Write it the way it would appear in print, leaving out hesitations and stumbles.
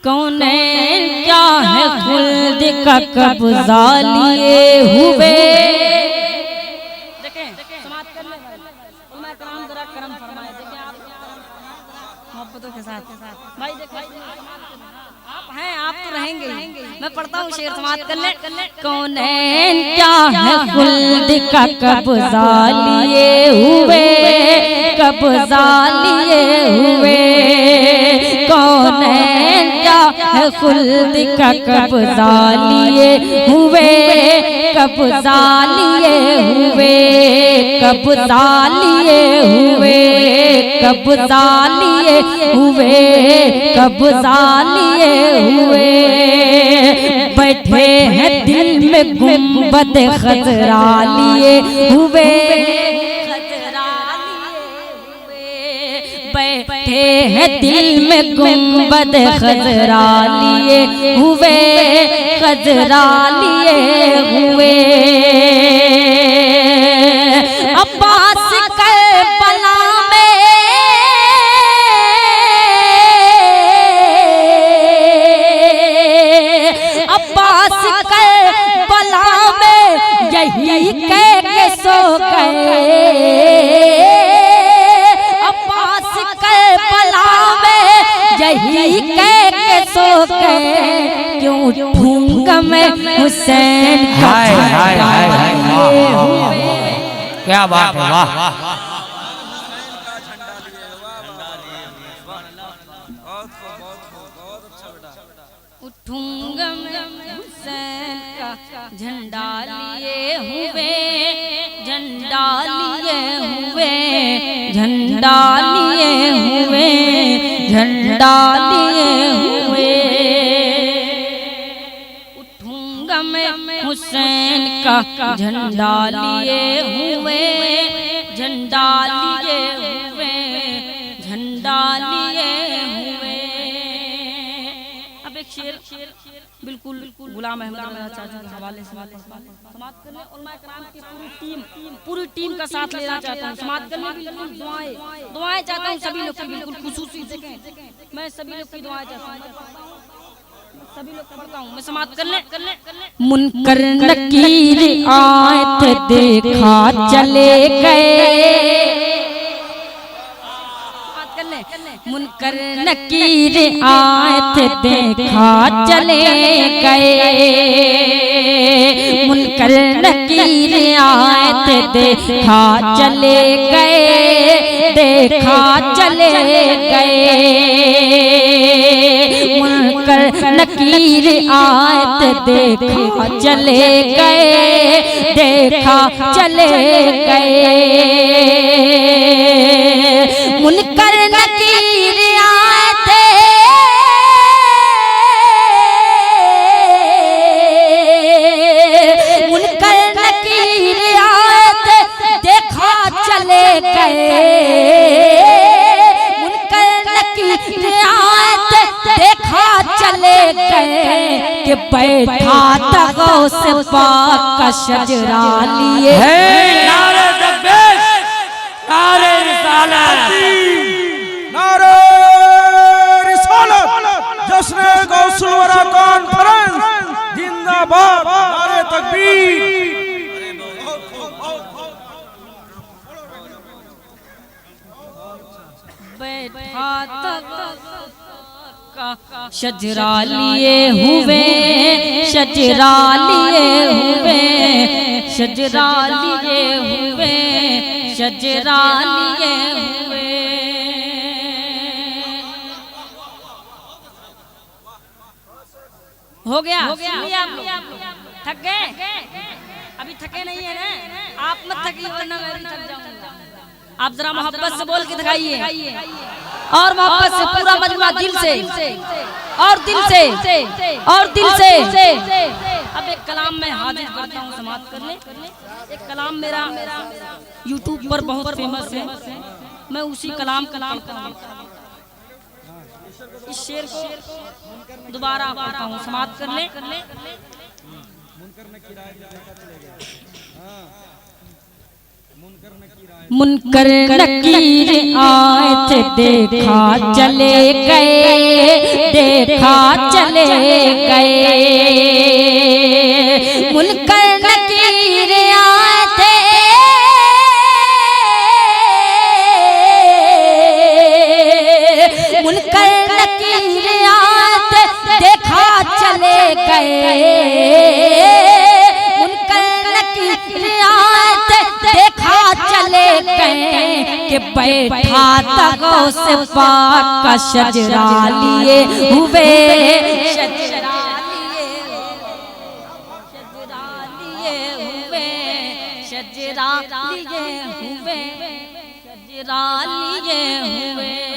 कौन क्या है खुल्द का कब्जा लिए हुए। देखें समाप्त कर ले उलमा कराम जरा करम फरमाए। देखें आप मोहब्बतों के साथ भाई देखें आप हैं आप तो रहेंगे। मैं पढ़ता हूँ शेर समाप्त कर ले। कौन क्या है खुल्द का कब्जा लिए हुए, कब्जा लिए हुए। कौन क्या है खुल्द का कब्जा लिए हुए, कब्जा लिए हुए, कब्जा लिए हुए, कब्जा लिए हुए, कब्जा लिए हुए। बैठे हैं दिल में गुंबद खजरा लिए हुए, बैठे हैं दिल में गुंबद खजरा लिए हुए, खजरा लिए हुए। अब्बास करबला में अब्बास करबला में यही कह के सो गए। यही कह के सो गए क्यों ठूंग में हुसैन का। क्या बात है, वाह। ठूंग में हुसैन का झंडा लिए हुए, झंडा लिए हुए, झंडा लिए हुए, झंडा लिए हुए। उठूंगा मैं हुसैन का झंडा लिए हुए, झंडा लिए हुए, झंडा लिए हुए। अब एक शेर बिल्कुल गुलाम अहमद रजा चाचा के हवाले से समाप्त करने और मैं कराम की पूरी टीम का साथ लेना चाहता हूँ। समाप्त करने बिल्कुल दुआएं चाहता हूँ सभी लोग की, बिल्कुल खुशूसी से मैं सभी लोग की दुआएं चाहता हूँ, सभी लोग को बताऊं। मैं समाप्त करने मुनकर नकीर आयत देखा चले गए, मुनकर नकीर आयत देखा चले गए, मुनकर नकीर आयत देखा चले गए, देखा चले गए। मुनकर नकीर आयत देखा चले गए, देखा चले गए। मुनकर नकीर आयत मुनकर नकीर आयत देखा चले गए, मुनकर नकीर आयत देखा चले गए कि बैठा था गौस पाक का शजरा लिए। नारे तकबीर, नारे रिसालत, नारे रिसालत, जश्न गौसुल वरा कॉन्फ्रेंस जिंदाबाद, नारे तकबीर। बैठा तक शजरा लिए हुए, शजरा लिए हुए, शजरा लिए हुए, शजरा लिए हुए। हो गया, हो गया। थक गए? अभी थके नहीं है ना? आप मत थकिए वरना मैं भी थक जाऊंगा। आप जरा मोहब्बत से बोल के दिखाइए, और मोहब्बत से पूरा मजमा दिल से और दिल से और दिल से। अब एक कलाम मैं हाजिर करता हूँ समाप्त करने। एक कलाम मेरा YouTube पर बहुत फेमस है, मैं उसी कलाम का नाम करता हूँ। इस शेर को दोबारा पढ़ता हूँ समाप्त कर ले। मुनकर नकीर आयत देखा चले गए, देखा चले गए। मुनकर नकीर आए थे, मुनकर नकीर आए थे, देखा चले गए। मुनकर नकीर आए थे, देखा चले गए कि बैठा था गौस पाक का शजरा लिए हुए, शजरा लिए हुए, शजरा लिए हुए, शजरा लिए हुए।